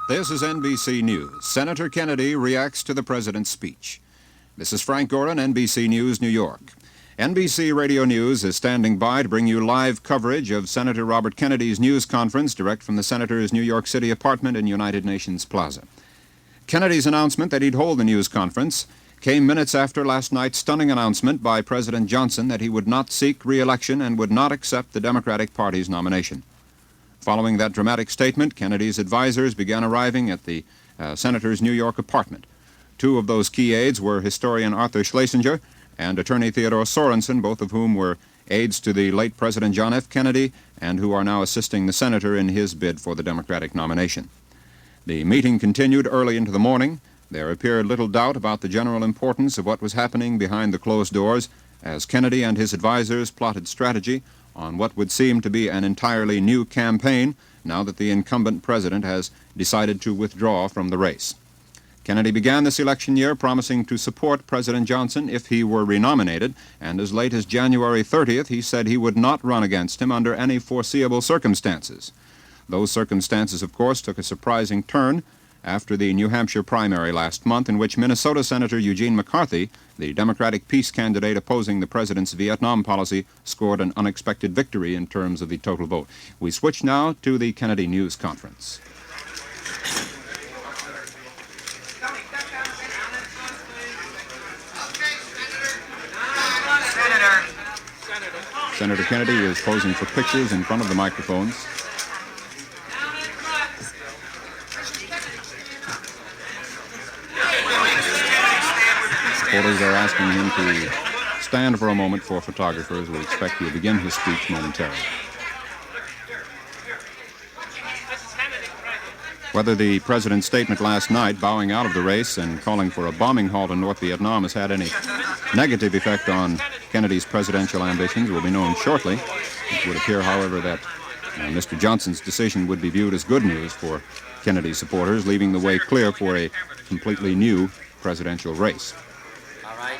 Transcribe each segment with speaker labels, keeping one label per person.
Speaker 1: This is NBC News. Senator Kennedy reacts to the president's speech. This is Frank Gorin, NBC News, New York. NBC Radio News is standing by to bring you live coverage of Senator Robert Kennedy's news conference direct from the senator's New York City apartment in United Nations Plaza. Kennedy's announcement that he'd hold the news conference came minutes after last night's stunning announcement by President Johnson that he would not seek re-election and would not accept the Democratic Party's nomination. Following that dramatic statement, Kennedy's advisors began arriving at the senator's New York apartment. Two of those key aides were historian Arthur Schlesinger and attorney Theodore Sorensen, both of whom were aides to the late President John F. Kennedy and who are now assisting the senator in his bid for the Democratic nomination. The meeting continued early into the morning. There appeared little doubt about the general importance of what was happening behind the closed doors as Kennedy and his advisors plotted strategy on what would seem to be an entirely new campaign now that the incumbent president has decided to withdraw from the race. Kennedy began this election year promising to support President Johnson if he were renominated, and as late as January 30th, he said he would not run against him under any foreseeable circumstances. Those circumstances, of course, took a surprising turn after the New Hampshire primary last month, in which Minnesota Senator Eugene McCarthy, the Democratic peace candidate opposing the president's Vietnam policy, scored an unexpected victory in terms of the total vote. We switch now to the Kennedy News Conference. Senator Kennedy is posing for pictures in front of the microphones. Supporters are asking him to stand for a moment for photographers. We expect he'll begin his speech momentarily. Whether the president's statement last night, bowing out of the race and calling for a bombing halt in North Vietnam, has had any negative effect on Kennedy's presidential ambitions will be known shortly. It would appear, however, that Mr. Johnson's decision would be viewed as good news for Kennedy supporters, leaving the way clear for a completely new presidential race.
Speaker 2: All right.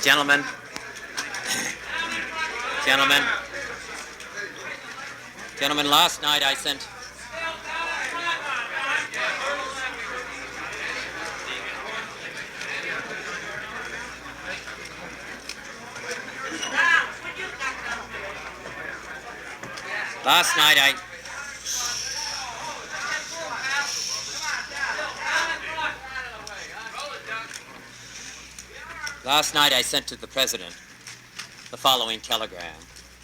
Speaker 2: Gentlemen. Gentlemen, last night I sent... Last night I sent to the President the following telegram.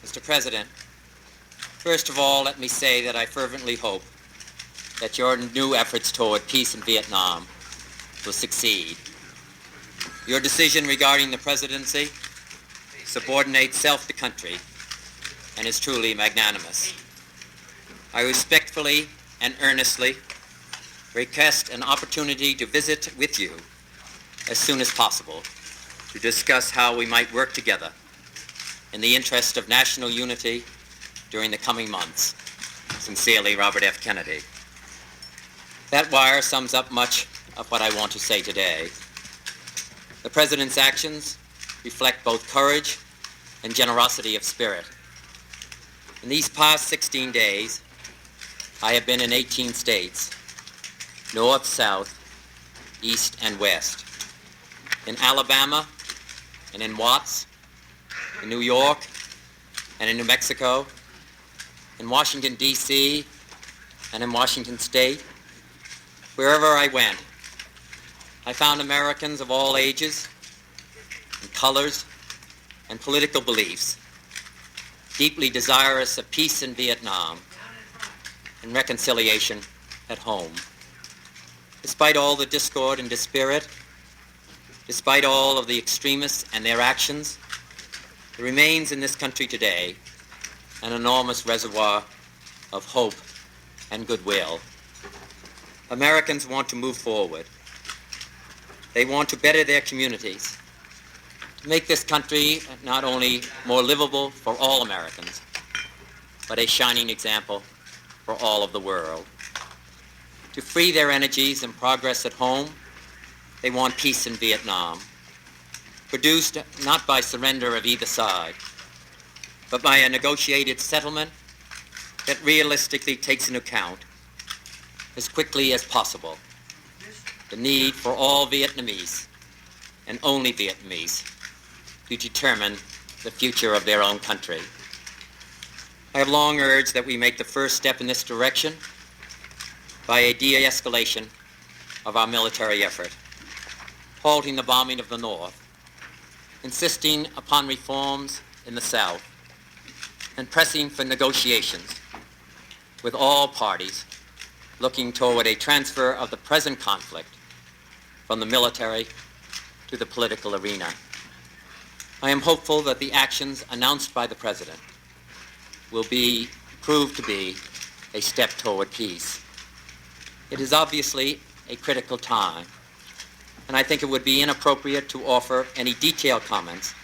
Speaker 2: Mr. President, first of all, let me say that I fervently hope that your new efforts toward peace in Vietnam will succeed. Your decision regarding the presidency subordinates self to country and is truly magnanimous. I respectfully and earnestly request an opportunity to visit with you as soon as possible to discuss how we might work together in the interest of national unity during the coming months. Sincerely, Robert F. Kennedy. That wire sums up much of what I want to say today. The President's actions reflect both courage and generosity of spirit. In these past 16 days, I have been in 18 states, north, south, east, and west. In Alabama, and in Watts, in New York, and in New Mexico, in Washington, D.C., and in Washington State. Wherever I went, I found Americans of all ages, and colors, and political beliefs, deeply desirous of peace in Vietnam and reconciliation at home. Despite all the discord and dispirit, despite all of the extremists and their actions, there remains in this country today an enormous reservoir of hope and goodwill. Americans want to move forward. They want to better their communities, to make this country not only more livable for all Americans, but a shining example for all of the world. To free their energies and progress at home, they want peace in Vietnam, produced not by surrender of either side, but by a negotiated settlement that realistically takes into account, as quickly as possible, the need for all Vietnamese, and only Vietnamese, to determine the future of their own country. I have long urged that we make the first step in this direction by a de-escalation of our military effort, halting the bombing of the North, insisting upon reforms in the South, and pressing for negotiations with all parties looking toward a transfer of the present conflict from the military to the political arena. I am hopeful that the actions announced by the President will prove to be a step toward peace. It is obviously a critical time, and I think it would be inappropriate to offer any detailed comments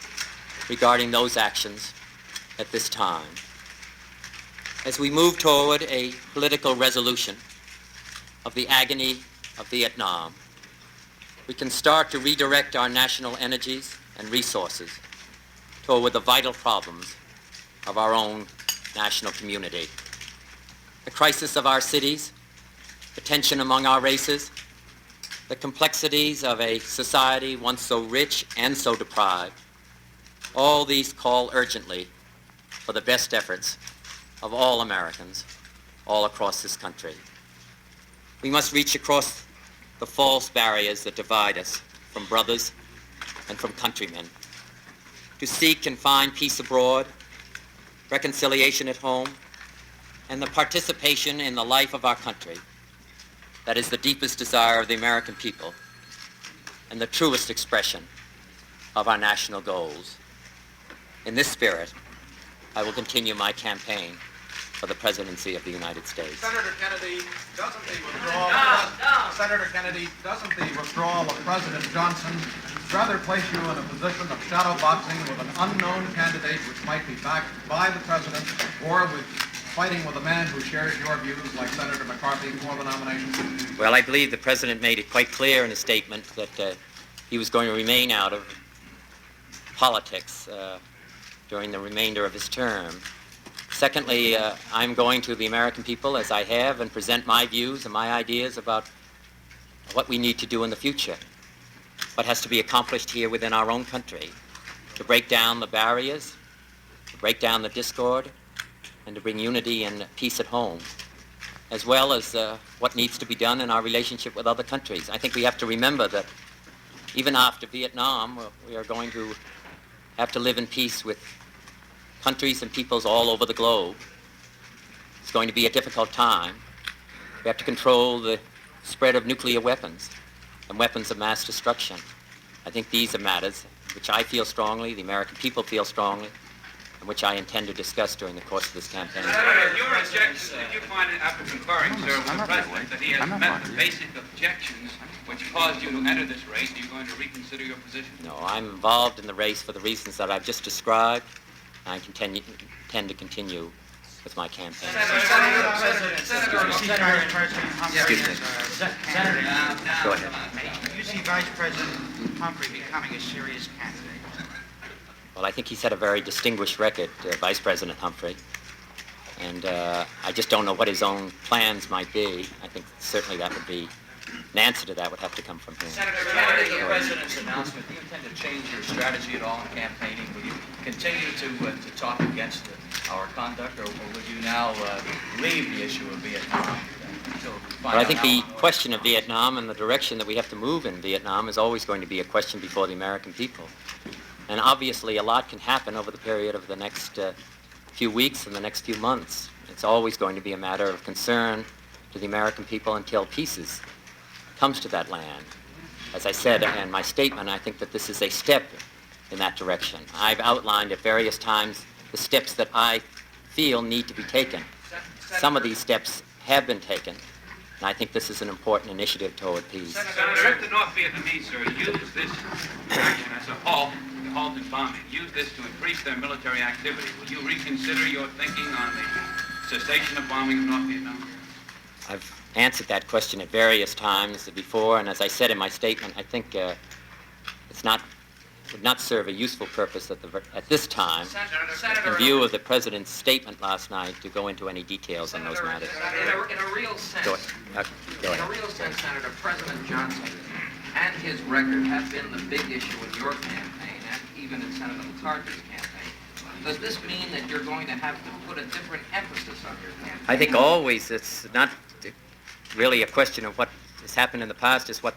Speaker 2: regarding those actions at this time. As we move toward a political resolution of the agony of Vietnam, we can start to redirect our national energies and resources toward the vital problems of our own national community. The crisis of our cities, the tension among our races, the complexities of a society once so rich and so deprived, all these call urgently for the best efforts of all Americans all across this country. We must reach across the false barriers that divide us from brothers and from countrymen, to seek and find peace abroad, reconciliation at home, and the participation in the life of our country that is the deepest desire of the American people and the truest expression of our national goals. In this spirit, I will continue my campaign for the presidency of the United States.
Speaker 3: Senator Kennedy, doesn't the withdrawal of President Johnson rather place you in a position of shadow boxing with an unknown candidate which might be backed by the president, or with fighting with a man who shares your views like Senator McCarthy for the nomination?
Speaker 2: Well, I believe the president made it quite clear in his statement that he was going to remain out of politics during the remainder of his term. Secondly, I'm going to the American people, as I have, and present my views and my ideas about what we need to do in the future, what has to be accomplished here within our own country to break down the barriers, to break down the discord, and to bring unity and peace at home, as well as what needs to be done in our relationship with other countries. I think we have to remember that even after Vietnam, we are going to have to live in peace with countries and peoples all over the globe. It's going to be a difficult time. We have to control the spread of nuclear weapons and weapons of mass destruction. I think these are matters which I feel strongly, the American people feel strongly, and which I intend to discuss during the course of this campaign.
Speaker 4: Senator, your objections, did you find it after conferring, sir, with the President, that he has met the basic objections which caused you to enter this race? Are you going to reconsider your position?
Speaker 2: No, I'm involved in the race for the reasons that I've just described. I intend to continue with my campaign.
Speaker 5: Senator,
Speaker 2: Go ahead.
Speaker 5: you see Vice President Humphrey becoming a serious candidate?
Speaker 2: Well, I think he's had a very distinguished record, Vice President Humphrey. And I just don't know what his own plans might be. I think certainly that would be, an answer to that would have to come from him.
Speaker 6: Senator Kennedy, the President's announcement, do you intend to change your strategy at all in campaigning? Will you continue to talk against our conduct, or would you now leave the issue of Vietnam?
Speaker 2: Well, I think the question of Vietnam and the direction that we have to move in Vietnam is always going to be a question before the American people. And obviously a lot can happen over the period of the next few weeks and the next few months. It's always going to be a matter of concern to the American people until peace comes to that land. As I said in my statement, I think that this is a step in that direction. I've outlined at various times the steps that I feel need to be taken. Some of these steps have been taken, and I think this is an important initiative toward peace.
Speaker 4: Senator, if the North Vietnamese, sir, use this action as a halted bombing, use this to increase their military activity, will you reconsider your thinking on the cessation of bombing of North Vietnam?
Speaker 2: I've answered that question at various times before, and as I said in my statement, I think it's not would not serve a useful purpose at this time,
Speaker 5: Senator,
Speaker 2: in view of the President's statement last night, to go into any details on those matters.
Speaker 5: in a real sense,
Speaker 2: Go ahead. Go
Speaker 5: in a
Speaker 2: ahead.
Speaker 5: real sense, Senator, President Johnson and his record have been the big issue in your campaign and even in Senator McCarthy's campaign. Does this mean that you're going to have to put a different emphasis on your campaign?
Speaker 2: I think always it's not really a question of what has happened in the past, it's what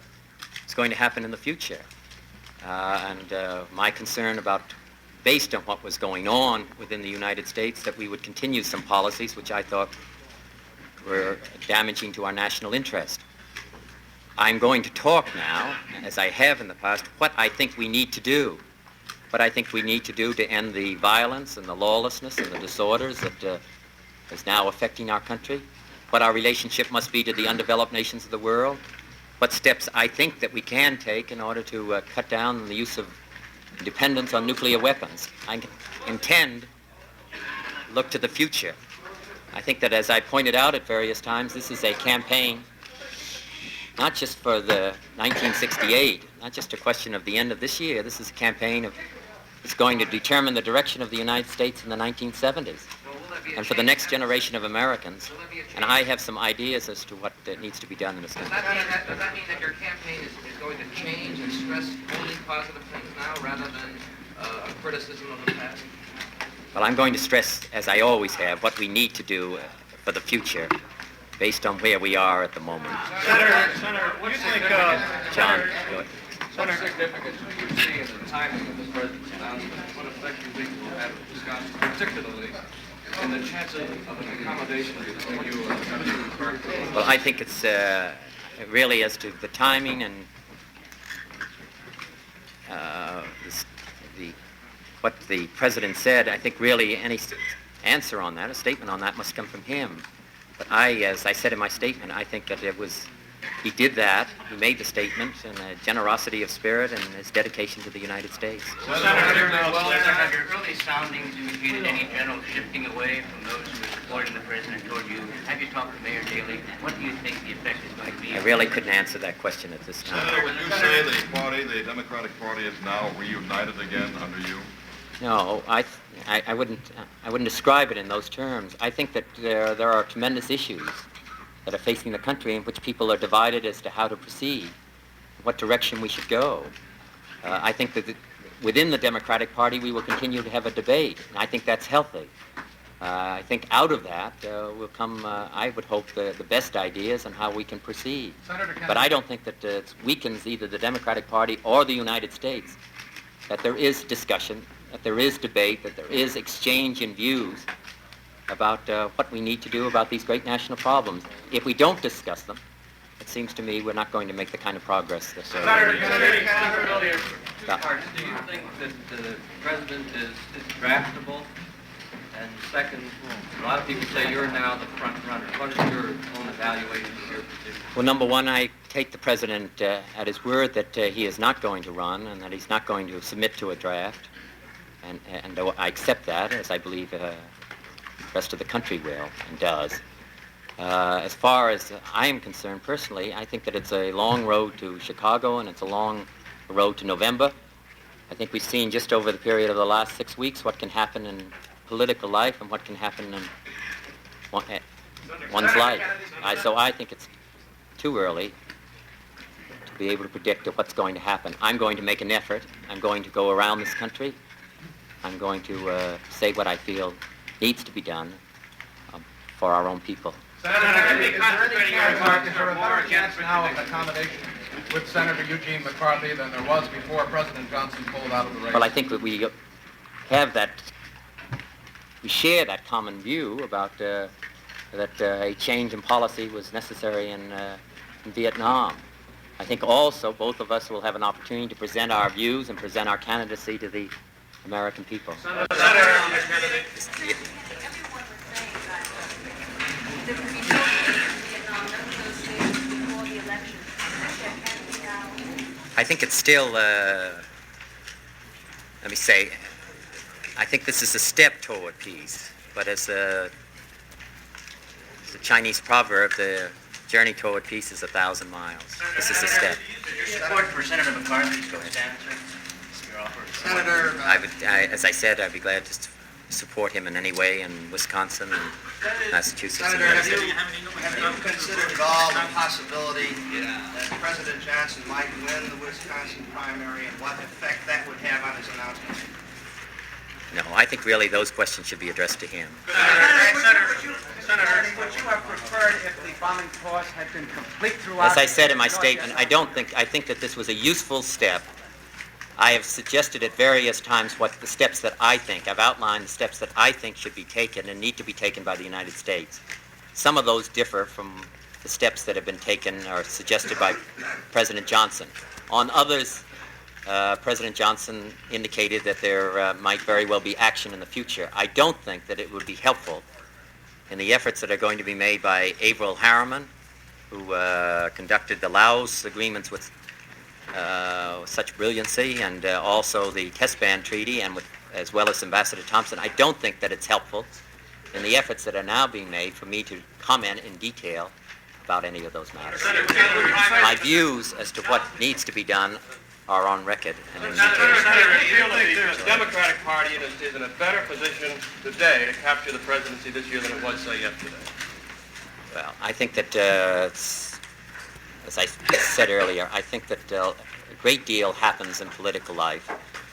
Speaker 2: is going to happen in the future. My concern about, based on what was going on within the United States, that we would continue some policies which I thought were damaging to our national interest. I'm going to talk now, as I have in the past, what I think we need to do. What I think we need to do to end the violence and the lawlessness and the disorders that is now affecting our country. What our relationship must be to the undeveloped nations of the world. What steps I think that we can take in order to cut down the use of dependence on nuclear weapons. I intend to look to the future. I think that, as I pointed out at various times, this is a campaign not just for the 1968, not just a question of the end of this year. This is a campaign it's going to determine the direction of the United States in the 1970s and for the next generation of Americans. And I have some ideas as to what needs to be done in this country.
Speaker 5: Does that mean that your campaign is going to change and stress only positive things now rather than a criticism of the past?
Speaker 2: Well, I'm going to stress, as I always have, what we need to do for the future based on where we are at the moment.
Speaker 7: Senator, what do you think,
Speaker 2: John, go ahead.
Speaker 3: What significance do you see in the timing of the President's announcement? What effect do you think it will have in Wisconsin, particularly in the chances of an accommodation between you and Senator McCarthy?
Speaker 2: Well, I think it's really as to the timing and what the President said. I think really any answer on that, a statement on that, must come from him. But as I said in my statement, I think that he did that, he made the statement in a generosity of spirit and his dedication to the United States.
Speaker 5: Senator, early soundings indicated any general shifting away from those who were supporting the President toward you. Have you talked to Mayor Daley? What do you think the effect is going to be?
Speaker 2: I really couldn't answer that question at this time.
Speaker 8: Senator, would you say the Democratic Party is now reunited again under you?
Speaker 2: No, I wouldn't describe it in those terms. I think that there are tremendous issues that are facing the country in which people are divided as to how to proceed, what direction we should go. I think that within the Democratic Party we will continue to have a debate, and I think that's healthy. I think out of that will come, I would hope, the best ideas on how we can proceed. But I don't think that it weakens either the Democratic Party or the United States, that there is discussion, that there is debate, that there is exchange in views about what we need to do about these great national problems. If we don't discuss them, it seems to me we're not going to make the kind of progress that
Speaker 7: Senator,
Speaker 2: Stop.
Speaker 7: do you think that the President is draftable? And second, a lot of people say you're now the front runner. What is your own evaluation of your position?
Speaker 2: Well, number one, I take the President at his word that he is not going to run and that he's not going to submit to a draft. And I accept that, as I believe the rest of the country will and does. As far as I am concerned personally, I think that it's a long road to Chicago and it's a long road to November. I think we've seen just over the period of the last 6 weeks what can happen in political life and what can happen in one's life. So I think it's too early to be able to predict what's going to happen. I'm going to make an effort. I'm going to go around this country. I'm going to say what I feel needs to be done for our own people.
Speaker 3: Senator, is there a better chance now of accommodation with Senator Eugene McCarthy than there was before President Johnson pulled out of the race?
Speaker 2: Well, I think that we have that, we share that common view about that a change in policy was necessary in Vietnam. I think also both of us will have an opportunity to present our views and present our candidacy to the American people. I think it's still, let me say, I think this is a step toward peace, but as the Chinese proverb, the journey toward peace is 1,000 miles. This is a step.
Speaker 5: Support for Senator McCarthy's stance, sir?
Speaker 7: Senator,
Speaker 2: as I said, I'd be glad to support him in any way in Wisconsin and Massachusetts.
Speaker 7: Senator, have you considered at all the possibility that President Johnson might win the Wisconsin primary and what effect that would have on his announcement?
Speaker 2: No, I think really those questions should be addressed to him.
Speaker 9: Senator, would you have preferred if the bombing course had been complete throughout?
Speaker 2: As I said in my statement, I think that this was a useful step. I have suggested at various times what the steps that I think, I've outlined the steps that I think should be taken and need to be taken by the United States. Some of those differ from the steps that have been taken or suggested by President Johnson. On others, President Johnson indicated that there might very well be action in the future. I don't think that it would be helpful in the efforts that are going to be made by Averell Harriman, who conducted the Laos agreements with such brilliancy, and also the Test Ban Treaty, and as well as Ambassador Thompson. I don't think that it's helpful in the efforts that are now being made for me to comment in detail about any of those matters. My views as to what needs to be done are on record. And in detail.
Speaker 10: Senator, do you think the Democratic Party is in a better position today to capture the presidency this year than it was, say, yesterday?
Speaker 2: Well, I think that, as I said earlier, I think that a great deal happens in political life.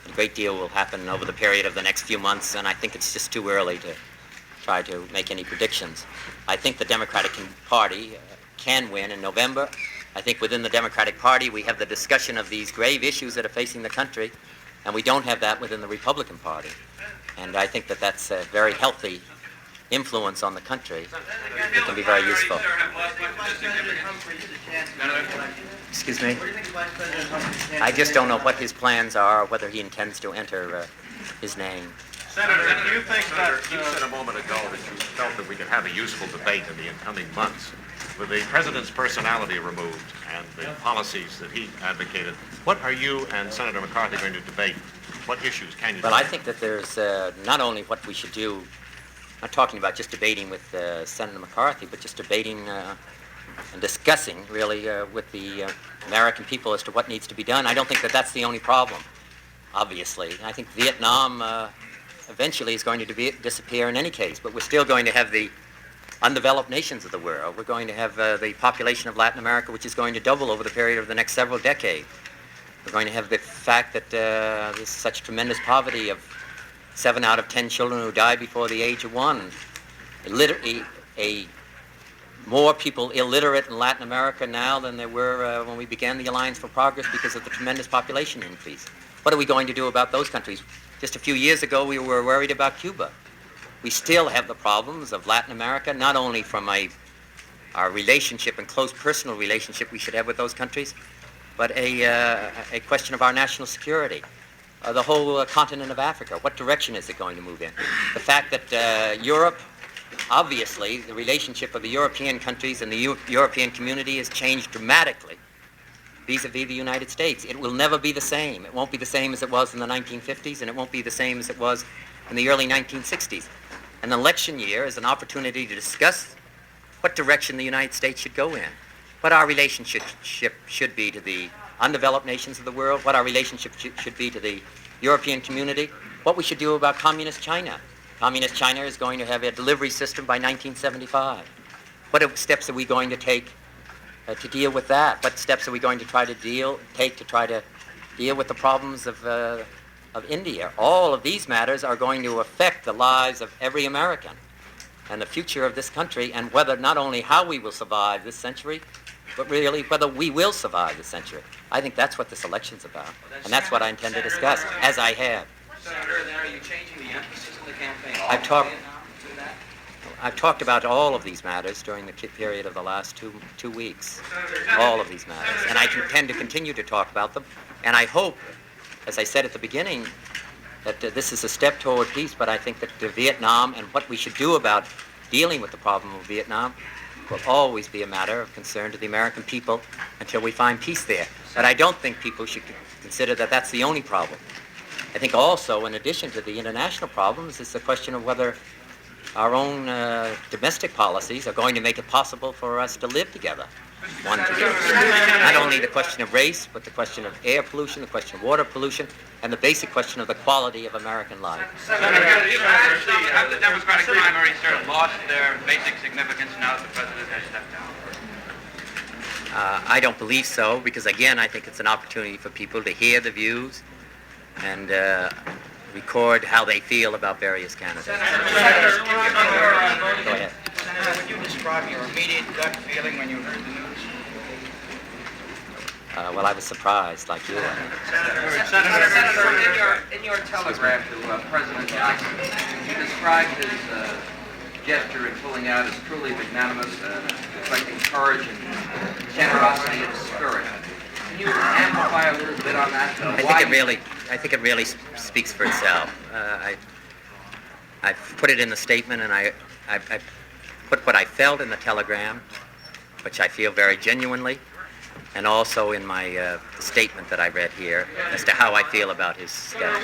Speaker 2: A great deal will happen over the period of the next few months, and I think it's just too early to try to make any predictions. I think the Democratic Party can win in November. I think within the Democratic Party we have the discussion of these grave issues that are facing the country, and we don't have that within the Republican Party. And I think that that's a very healthy influence on the country. It can be very useful. Excuse me? I just don't know what his plans are, or whether he intends to enter his name.
Speaker 10: Senator, do you think that...
Speaker 11: You said a moment ago that you felt that we could have a useful debate in the incoming months. With the president's personality removed and the policies that he advocated, what are you and Senator McCarthy going to debate? What issues can you
Speaker 2: Well,
Speaker 11: debate?
Speaker 2: I think that there's not only what we should do, not talking about just debating with Senator McCarthy, but just debating and discussing, really, with the American people as to what needs to be done. I don't think that that's the only problem, obviously. I think Vietnam eventually is going to disappear in any case, but we're still going to have the undeveloped nations of the world. We're going to have the population of Latin America, which is going to double over the period of the next several decades. We're going to have the fact that there's such tremendous poverty of 7 out of 10 children who die before the age of 1. More people illiterate in Latin America now than there were when we began the Alliance for Progress because of the tremendous population increase. What are we going to do about those countries? Just a few years ago, we were worried about Cuba. We still have the problems of Latin America, not only from our relationship and close personal relationship we should have with those countries, but a question of our national security. The whole continent of Africa, what direction is it going to move in? The fact that Europe, obviously, the relationship of the European countries and the European community has changed dramatically vis-a-vis the United States. It will never be the same. It won't be the same as it was in the 1950s, and it won't be the same as it was in the early 1960s. An election year is an opportunity to discuss what direction the United States should go in, what our relationship should be to the undeveloped nations of the world, what our relationship should be to the European community, what we should do about communist China. Communist China is going to have a delivery system by 1975. What steps are we going to take to deal with that? What steps are we going to try to take to try to deal with the problems of India? All of these matters are going to affect the lives of every American and the future of this country, and whether not only how we will survive this century, but really whether we will survive this century. I think that's what this election's about, and that's what I intend to discuss, as I have.
Speaker 5: Senator, then are you changing the emphasis of the campaign?
Speaker 2: I've talked about all of these matters during the period of the last two weeks, all of these matters, and I intend to continue to talk about them, and I hope, as I said at the beginning, that this is a step toward peace, but I think that Vietnam and what we should do about dealing with the problem of Vietnam will always be a matter of concern to the American people until we find peace there. But I don't think people should consider that that's the only problem. I think also, in addition to the international problems, is the question of whether our own domestic policies are going to make it possible for us to live together. one to the other. Not only the question of race, but the question of air pollution, the question of water pollution, and the basic question of the quality of American life.
Speaker 4: Senator, have the Democratic primaries sort of lost their basic significance now that the president has stepped down?
Speaker 2: I don't believe so, because again, I think it's an opportunity for people to hear the views and record how they feel about various candidates. Go ahead.
Speaker 9: Senator, would you describe your immediate gut feeling when you heard the news?
Speaker 2: Well, I was surprised, like you.
Speaker 5: Senator, in your telegram to President Johnson, you described his gesture in pulling out as truly magnanimous, reflecting courage and generosity of spirit. Can you amplify a little bit on that?
Speaker 2: I think it really speaks for itself. I put it in the statement, and I put what I felt in the telegram, which I feel very genuinely, and also in my statement that I read here as to how I feel about his schedule.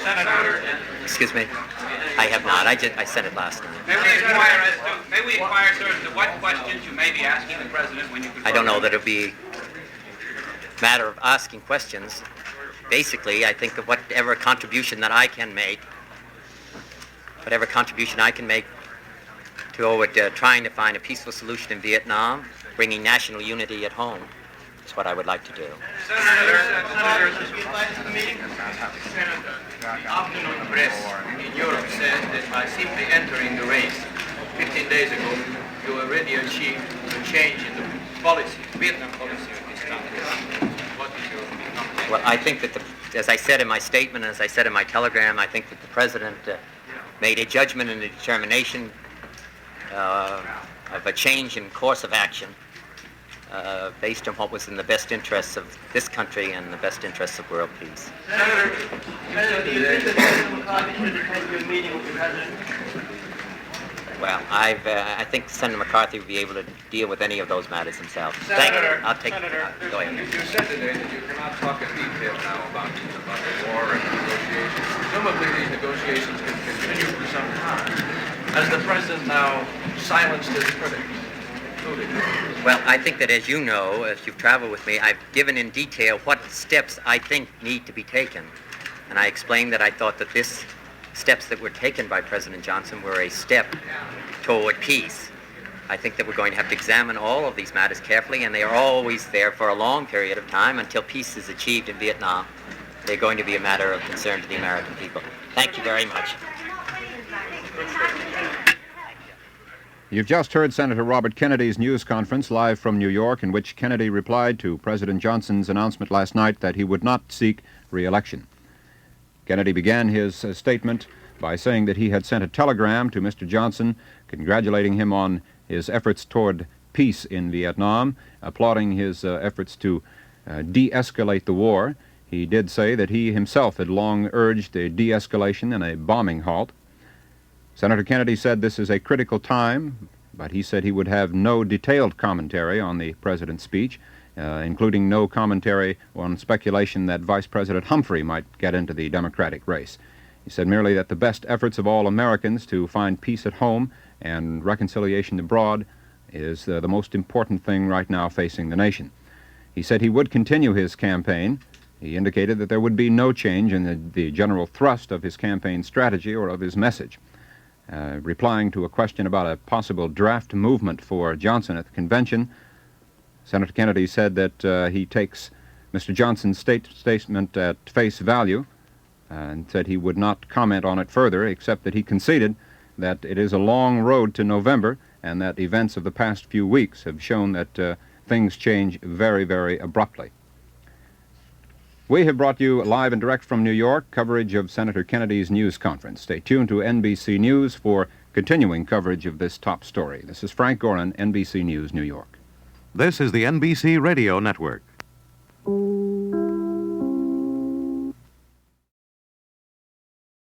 Speaker 2: Excuse me? I have not. I sent it last night.
Speaker 4: May we inquire, sir, as to what questions you may be asking the president when you confirm?
Speaker 2: I don't know that it'll be a matter of asking questions. Basically, I think of whatever contribution that I can make, toward trying to find a peaceful solution in Vietnam, bringing national unity at home, is what I would like to do.
Speaker 10: Senator, be invited to the meeting? Senator, the afternoon press in Europe says that by simply entering the race 15 days ago, you already achieved a change in the policy, Vietnam policy of this country. What is your comment?
Speaker 2: Well, I think that, as I said in my statement, as I said in my telegram, I think that the president made a judgment and a determination of a change in course of action based on what was in the best interests of this country and the best interests of world peace.
Speaker 10: Senator, do you think that President McCarthy should attend your meeting with the president?
Speaker 2: Well, I think Senator McCarthy will be able to deal with any of those matters himself.
Speaker 10: Senator,
Speaker 2: I'll take. Go ahead.
Speaker 5: You said today that you cannot talk in detail now about the war and negotiations. Presumably these negotiations can continue for some time. Has the president now silenced his critics?
Speaker 2: Well, I think that, as you know, as you've traveled with me, I've given in detail what steps I think need to be taken. And I explained that I thought that this steps that were taken by President Johnson were a step toward peace. I think that we're going to have to examine all of these matters carefully, and they are always there for a long period of time until peace is achieved in Vietnam. They're going to be a matter of concern to the American people. Thank you very much.
Speaker 1: You've just heard Senator Robert Kennedy's news conference live from New York, in which Kennedy replied to President Johnson's announcement last night that he would not seek re-election. Kennedy began his statement by saying that he had sent a telegram to Mr. Johnson congratulating him on his efforts toward peace in Vietnam, applauding his efforts to de-escalate the war. He did say that he himself had long urged a de-escalation and a bombing halt. Senator Kennedy said this is a critical time, but he said he would have no detailed commentary on the president's speech, including no commentary on speculation that Vice President Humphrey might get into the Democratic race. He said merely that the best efforts of all Americans to find peace at home and reconciliation abroad is the most important thing right now facing the nation. He said he would continue his campaign. He indicated that there would be no change in the general thrust of his campaign strategy or of his message. Replying to a question about a possible draft movement for Johnson at the convention, Senator Kennedy said that he takes Mr. Johnson's statement at face value and said he would not comment on it further, except that he conceded that it is a long road to November and that events of the past few weeks have shown that things change very, very abruptly. We have brought you live and direct from New York coverage of Senator Kennedy's news conference. Stay tuned to NBC News for continuing coverage of this top story. This is Frank Gorin, NBC News, New York.
Speaker 12: This is the NBC Radio Network.